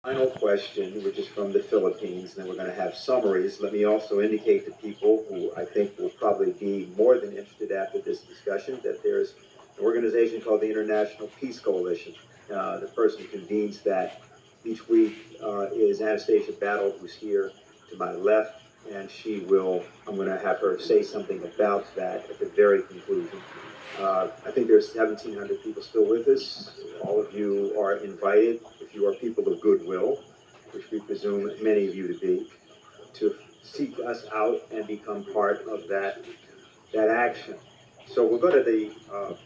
Final question, which is from the Philippines, and then we're going to have summaries. Let me also indicate to people who I think will probably be more than interested after this discussion that there's an organization called the International Peace Coalition. The person who convenes that each week is Anastasia Battle, who's here to my left, and I'm going to have her say something about that at the very conclusion. I think there's 1,700 people still with us. All of you are invited, if you are people of goodwill, which we presume many of you to be, to seek us out and become part of that action. So we'll go to the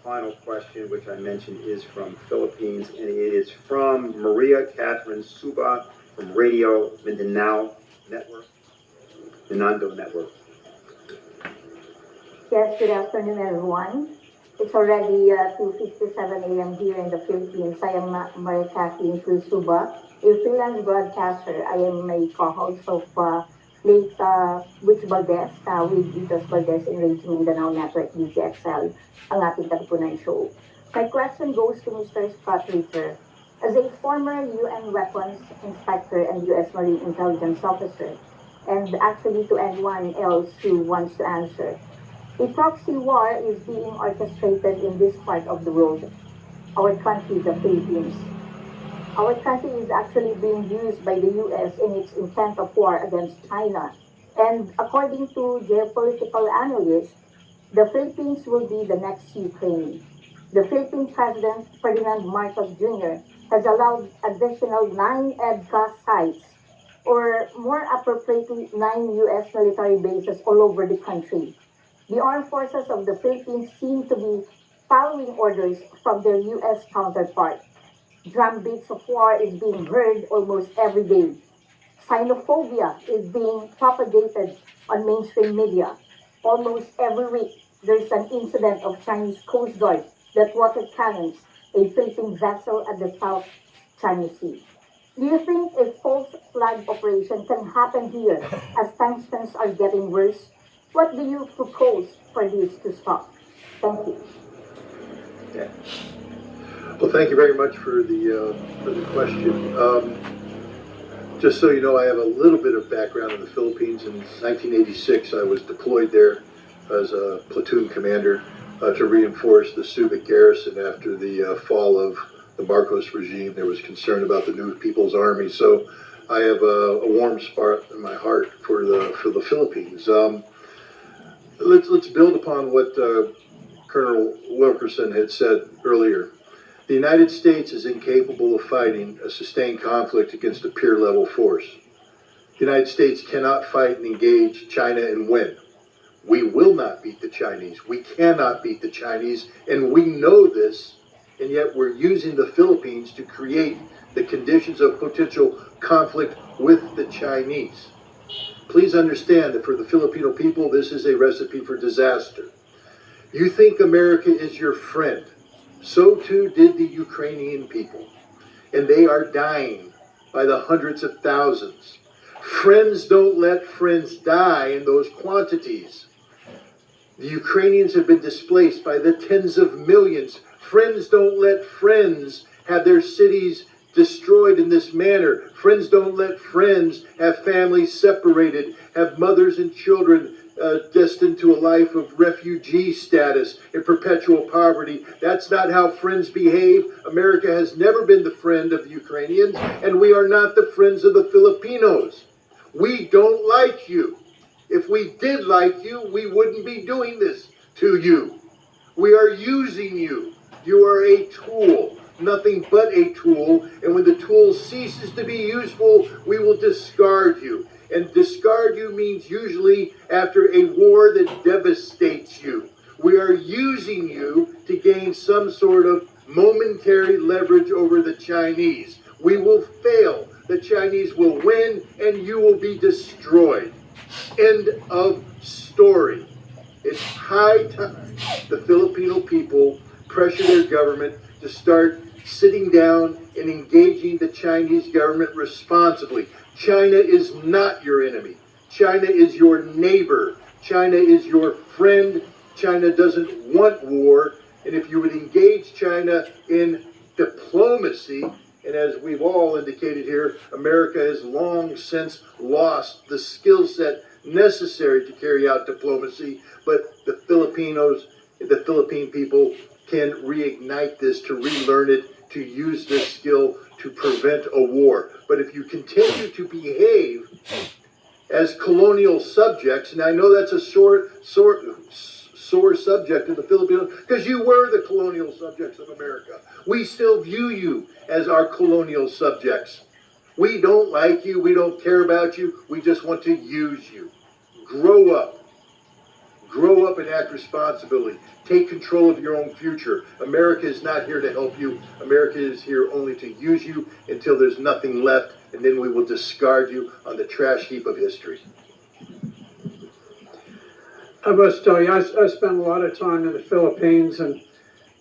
final question, which I mentioned is from Philippines, and it is from Maria Catherine Suba from Radio Mindanao Network, Minando Network. Yes, good afternoon, everyone. It's already 2:57 a.m. here in the Philippines. I am Maria Kathleen Suba, a freelance broadcaster. I am a co-host of late Witch Valdez with Vitos Valdez in Radio Mindanao Network, DZXL, ang ating katupunan show. My question goes to Mr. Scott Ritter. As a former UN weapons inspector and U.S. Marine intelligence officer, and actually to anyone else who wants to answer, a proxy war is being orchestrated in this part of the world, our country, the Philippines. Our country is actually being used by the US in its intent of war against China. And according to geopolitical analysts, the Philippines will be the next Ukraine. The Philippine President, Ferdinand Marcos Jr., has allowed additional 9 EDCA sites, or more appropriately, 9 US military bases all over the country. The armed forces of the Philippines seem to be following orders from their U.S. counterpart. Drumbeats of war is being heard almost every day. Xenophobia is being propagated on mainstream media. Almost every week, there's an incident of Chinese Coast Guard that water cannons a Philippine vessel at the South China Sea. Do you think a false flag operation can happen here as tensions are getting worse? What do you propose for this to stop? Thank you. Yeah. Well, thank you very much for the question. Just so you know, I have a little bit of background in the Philippines. In 1986, I was deployed there as a platoon commander to reinforce the Subic garrison after the fall of the Marcos regime. There was concern about the new People's Army, so I have a warm spot in my heart for the Philippines. Let's build upon what Colonel Wilkerson had said earlier. The United States is incapable of fighting a sustained conflict against a peer-level force. The United States cannot fight and engage China and win. We will not beat the Chinese. We cannot beat the Chinese, and we know this, and yet we're using the Philippines to create the conditions of potential conflict with the Chinese. Please understand that for the Filipino people, this is a recipe for disaster. You think America is your friend. So too did the Ukrainian people. And they are dying by the hundreds of thousands. Friends don't let friends die in those quantities. The Ukrainians have been displaced by the tens of millions. Friends don't let friends have their cities destroyed in this manner. Friends don't let friends have families separated, have mothers and children destined to a life of refugee status in perpetual poverty. That's not how friends behave. America has never been the friend of the Ukrainians, and we are not the friends of the Filipinos. We don't like you. If we did like you, we wouldn't be doing this to you. We are using you. You are a tool. Nothing but a tool, and when the tool ceases to be useful, we will discard you. And discard you means usually after a war that devastates you. We are using you to gain some sort of momentary leverage over the Chinese. We will fail. The Chinese will win, and you will be destroyed. End of story. It's high time the Filipino people pressure their government to start sitting down and engaging the Chinese government responsibly. China is not your enemy. China is your neighbor. China is your friend. China doesn't want war. And if you would engage China in diplomacy, And as we've all indicated here, America has long since lost the skill set necessary to carry out diplomacy, but the Philippine people can reignite this, to relearn it, to use this skill to prevent a war. But if you continue to behave as colonial subjects, and I know that's a sore subject of the Filipinos, because you were the colonial subjects of America. We still view you as our colonial subjects. We don't like you, we don't care about you, we just want to use you. Grow up. Grow up and act responsibility. Take control of your own future. America is not here to help you. America is here only to use you until there's nothing left, and then we will discard you on the trash heap of history. I must tell you, I spent a lot of time in the Philippines and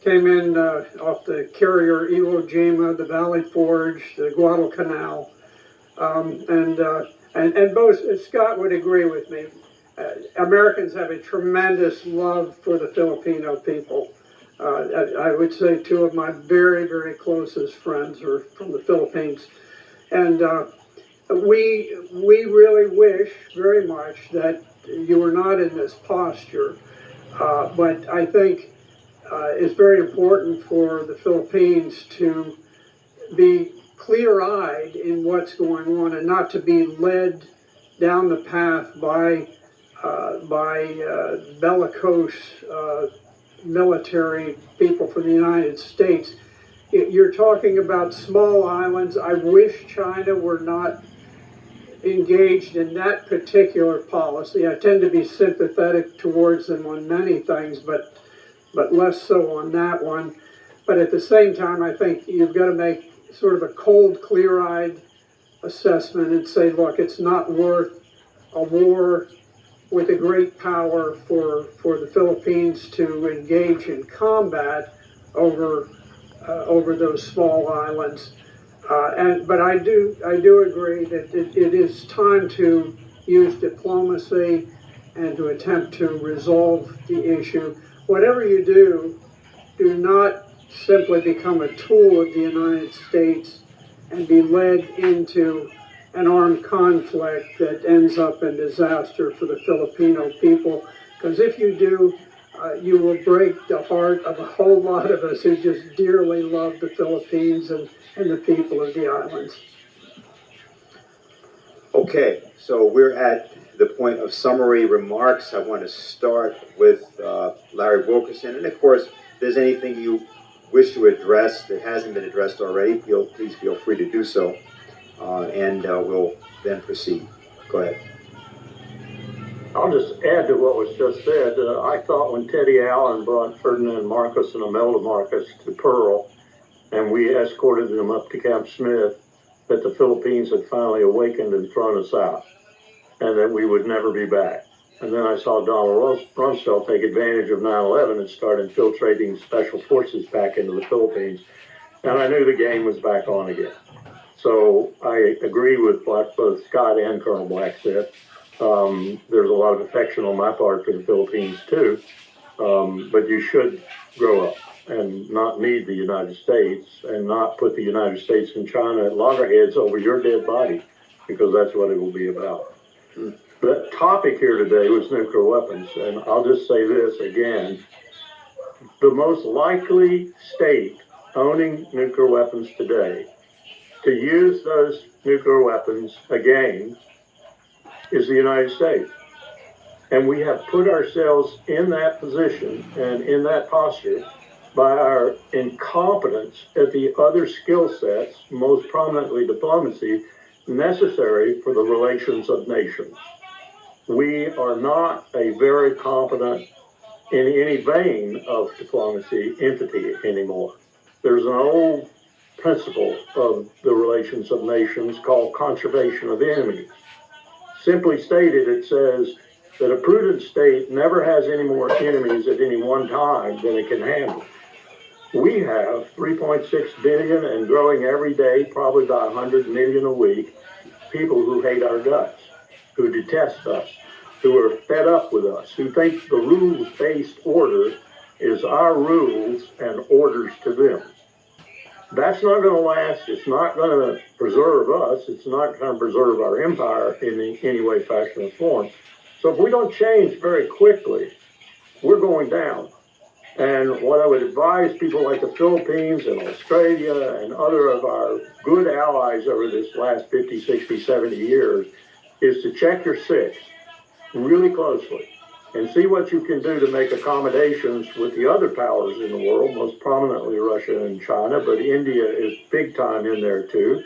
came in off the carrier Iwo Jima, the Valley Forge, the Guadalcanal, and both Scott would agree with me. Americans have a tremendous love for the Filipino people. I would say two of my very, very closest friends are from the Philippines. And we really wish very much that you were not in this posture. But I think it's very important for the Philippines to be clear-eyed in what's going on and not to be led down the path by bellicose military people from the United States. You're talking about small islands. I wish China were not engaged in that particular policy. I tend to be sympathetic towards them on many things, but less so on that one. But at the same time, I think you've got to make sort of a cold, clear-eyed assessment and say, look, it's not worth a war with a great power for the Philippines to engage in combat over those small islands. But I do agree that it is time to use diplomacy and to attempt to resolve the issue. Whatever you do, do not simply become a tool of the United States and be led into an armed conflict that ends up in disaster for the Filipino people. Because if you do, you will break the heart of a whole lot of us who just dearly love the Philippines and the people of the islands. Okay, so we're at the point of summary remarks. I want to start with Larry Wilkerson. And of course, if there's anything you wish to address that hasn't been addressed already, please feel free to do so. And we'll then proceed. Go ahead. I'll just add to what was just said. I thought when Teddy Allen brought Ferdinand Marcos and Imelda Marcos to Pearl, and we escorted them up to Camp Smith, that the Philippines had finally awakened and thrown us out, and that we would never be back. And then I saw Donald Rumsfeld take advantage of 9/11 and start infiltrating special forces back into the Philippines, and I knew the game was back on again. So I agree with what both Scott and Colonel Black said. There's a lot of affection on my part for the Philippines too, but you should grow up and not need the United States and not put the United States and China at loggerheads over your dead body, because that's what it will be about. The topic here today was nuclear weapons, and I'll just say this again. The most likely state owning nuclear weapons today to use those nuclear weapons again is the United States. And we have put ourselves in that position and in that posture by our incompetence at the other skill sets, most prominently diplomacy, necessary for the relations of nations. We are not a very competent, in any vein of diplomacy, entity anymore. There's an old principle of the relations of nations called conservation of enemies. Simply stated, it says that a prudent state never has any more enemies at any one time than it can handle. We have 3.6 billion and growing every day, probably about 100 million a week, people who hate our guts, who detest us, who are fed up with us, who think the rules-based order is our rules and orders to them. That's not going to last. It's not going to preserve us. It's not going to preserve our empire in any way, fashion, or form. So if we don't change very quickly, we're going down. And what I would advise people like the Philippines and Australia and other of our good allies over this last 50, 60, 70 years is to check your six really closely and see what you can do to make accommodations with the other powers in the world, most prominently Russia and China, but India is big time in there too.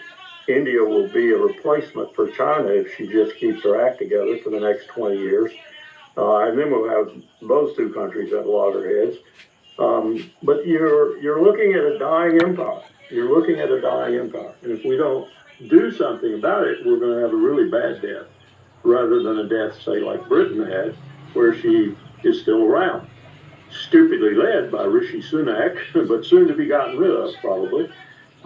India will be a replacement for China if she just keeps her act together for the next 20 years. And then we'll have those two countries at loggerheads. But you're looking at a dying empire. You're looking at a dying empire. And if we don't do something about it, we're going to have a really bad death, rather than a death, say, like Britain had, where she is still around. Stupidly led by Rishi Sunak, but soon to be gotten rid of, probably.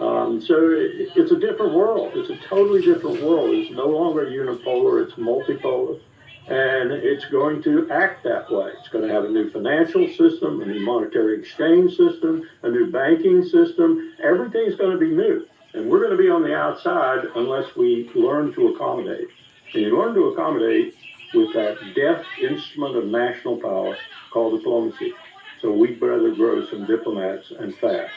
It's a different world. It's a totally different world. It's no longer unipolar, it's multipolar. And it's going to act that way. It's going to have a new financial system, a new monetary exchange system, a new banking system. Everything's going to be new. And we're going to be on the outside unless we learn to accommodate. And you learn to accommodate with that deaf instrument of national power called diplomacy. So we'd better grow some diplomats and fast.